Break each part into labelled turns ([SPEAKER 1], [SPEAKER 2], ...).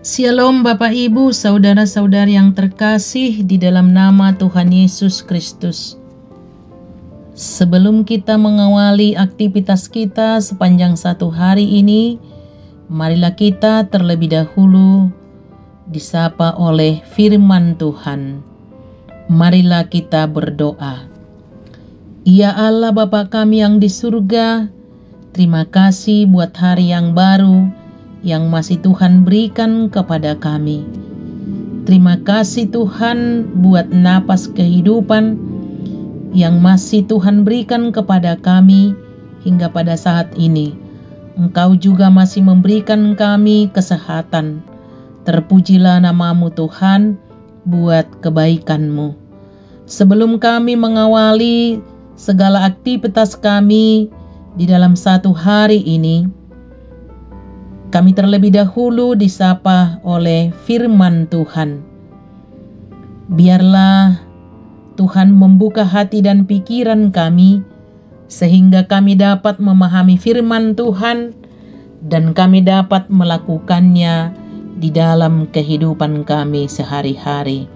[SPEAKER 1] Shalom Bapak Ibu, saudara-saudari yang terkasih di dalam nama Tuhan Yesus Kristus. Sebelum kita mengawali aktivitas kita sepanjang satu hari ini, marilah kita terlebih dahulu disapa oleh firman Tuhan. Marilah kita berdoa. Ya Allah Bapa kami yang di surga, terima kasih buat hari yang baru yang masih Tuhan berikan kepada kami. Terima kasih Tuhan buat napas kehidupan yang masih Tuhan berikan kepada kami hingga pada saat ini. Engkau juga masih memberikan kami kesehatan. Terpujilah nama-Mu Tuhan buat kebaikan-Mu. Sebelum kami mengawali segala aktivitas kami di dalam satu hari ini, kami terlebih dahulu disapa oleh firman Tuhan. Biarlah Tuhan membuka hati dan pikiran kami, sehingga kami dapat memahami firman Tuhan dan kami dapat melakukannya di dalam kehidupan kami sehari-hari.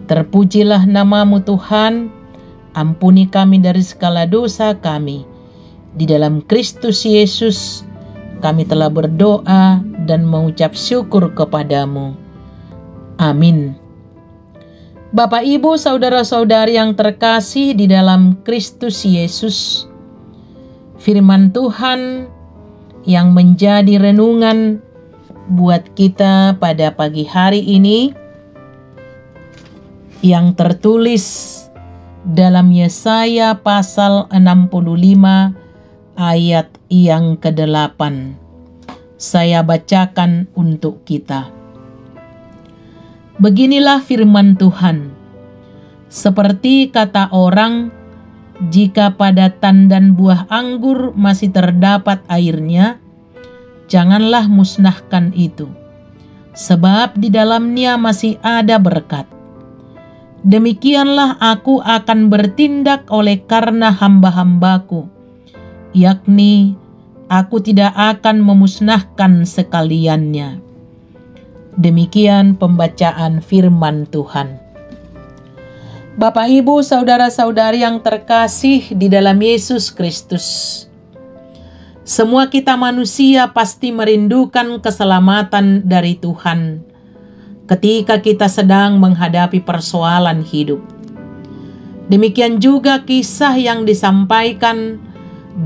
[SPEAKER 1] Terpujilah nama-Mu Tuhan, ampuni kami dari segala dosa kami. Di dalam Kristus Yesus, kami telah berdoa dan mengucap syukur kepadamu. Amin. Bapak, Ibu, saudara-saudari yang terkasih di dalam Kristus Yesus, firman Tuhan yang menjadi renungan buat kita pada pagi hari ini yang tertulis dalam Yesaya pasal 65 ayat yang ke-8. Saya bacakan untuk kita. Beginilah firman Tuhan. Seperti kata orang, jika pada tandan buah anggur masih terdapat airnya, janganlah musnahkan itu, sebab di dalamnya masih ada berkat. Demikianlah aku akan bertindak oleh karena hamba-hambaku, yakni aku tidak akan memusnahkan sekaliannya. Demikian pembacaan firman Tuhan. Bapak, Ibu, saudara-saudari yang terkasih di dalam Yesus Kristus, semua kita manusia pasti merindukan keselamatan dari Tuhan ketika kita sedang menghadapi persoalan hidup. Demikian juga kisah yang disampaikan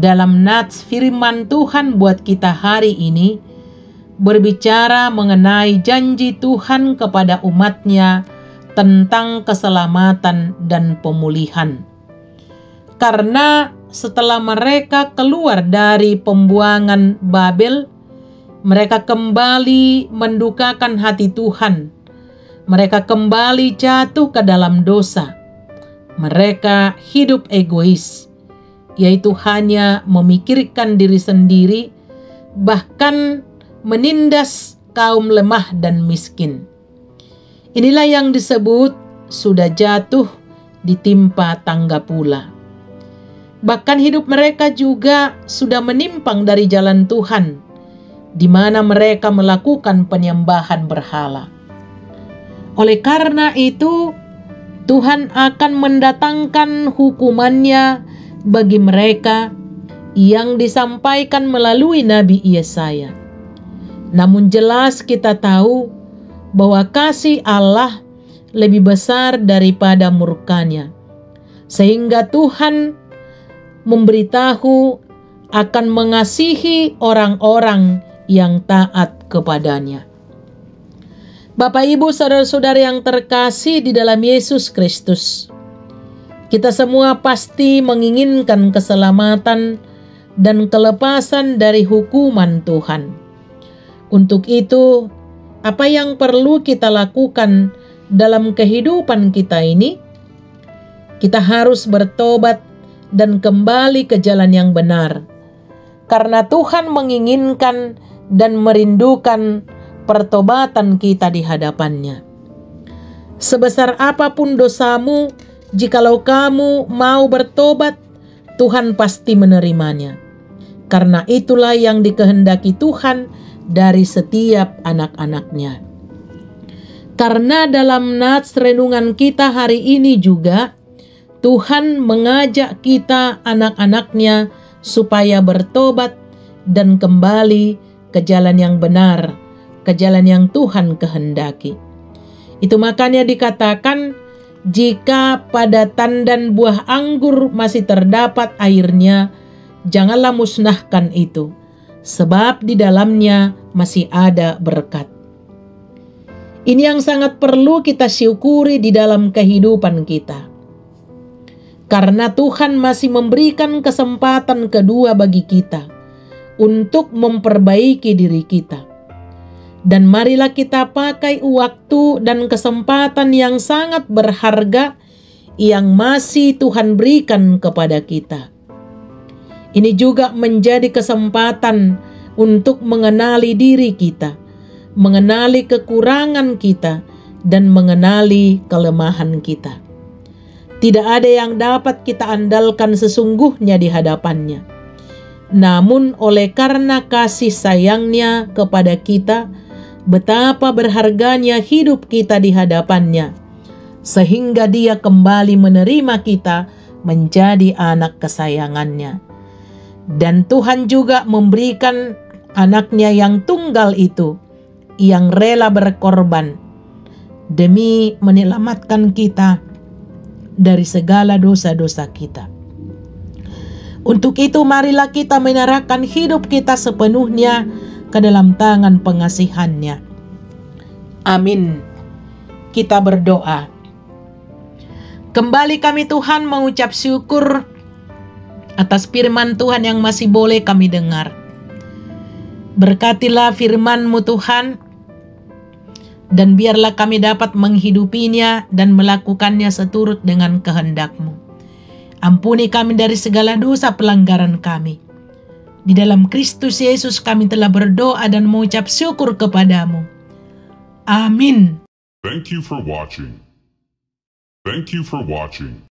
[SPEAKER 1] dalam nats firman Tuhan buat kita hari ini berbicara mengenai janji Tuhan kepada umatnya tentang keselamatan dan pemulihan. Karena setelah mereka keluar dari pembuangan Babel, mereka kembali mendukakan hati Tuhan. Mereka kembali jatuh ke dalam dosa. Mereka hidup egois, yaitu hanya memikirkan diri sendiri, bahkan menindas kaum lemah dan miskin. Inilah yang disebut sudah jatuh ditimpa tangga pula. Bahkan hidup mereka juga sudah menyimpang dari jalan Tuhan, di mana mereka melakukan penyembahan berhala. Oleh karena itu, Tuhan akan mendatangkan hukumannya bagi mereka yang disampaikan melalui Nabi Yesaya. Namun jelas kita tahu bahwa kasih Allah lebih besar daripada murkanya, sehingga Tuhan memberitahu akan mengasihi orang-orang yang taat kepadanya. Bapak, Ibu, saudara-saudari yang terkasih di dalam Yesus Kristus, kita semua pasti menginginkan keselamatan dan kelepasan dari hukuman Tuhan. Untuk itu, apa yang perlu kita lakukan dalam kehidupan kita ini? Kita harus bertobat dan kembali ke jalan yang benar, karena Tuhan menginginkan dan merindukan pertobatan kita di hadapannya. Sebesar apapun dosamu, jikalau kamu mau bertobat, Tuhan pasti menerimanya. Karena itulah yang dikehendaki Tuhan dari setiap anak-anaknya. Karena dalam nats renungan kita hari ini juga, Tuhan mengajak kita anak-anaknya supaya bertobat dan kembali ke jalan yang benar, ke jalan yang Tuhan kehendaki. Itu makanya dikatakan, jika pada tandan buah anggur masih terdapat airnya, janganlah musnahkan itu, sebab di dalamnya masih ada berkat. Ini yang sangat perlu kita syukuri di dalam kehidupan kita. Karena Tuhan masih memberikan kesempatan kedua bagi kita untuk memperbaiki diri kita. Dan marilah kita pakai waktu dan kesempatan yang sangat berharga yang masih Tuhan berikan kepada kita. Ini juga menjadi kesempatan untuk mengenali diri kita, mengenali kekurangan kita, dan mengenali kelemahan kita. Tidak ada yang dapat kita andalkan sesungguhnya di hadapannya. Namun oleh karena kasih sayangnya kepada kita, betapa berharganya hidup kita di hadapannya, sehingga Dia kembali menerima kita menjadi anak kesayangannya. Dan Tuhan juga memberikan anaknya yang tunggal itu, yang rela berkorban demi menyelamatkan kita dari segala dosa-dosa kita. Untuk itu marilah kita menyerahkan hidup kita sepenuhnya ke dalam tangan pengasihan-Nya. Amin. Kita berdoa. Kembali kami Tuhan mengucap syukur atas firman Tuhan yang masih boleh kami dengar. Berkatilah firman-Mu Tuhan, dan biarlah kami dapat menghidupinya dan melakukannya seturut dengan kehendak-Mu. Ampuni kami dari segala dosa pelanggaran kami. Di dalam Kristus Yesus kami telah berdoa dan mengucap syukur kepadamu. Amin.
[SPEAKER 2] Thank you for watching.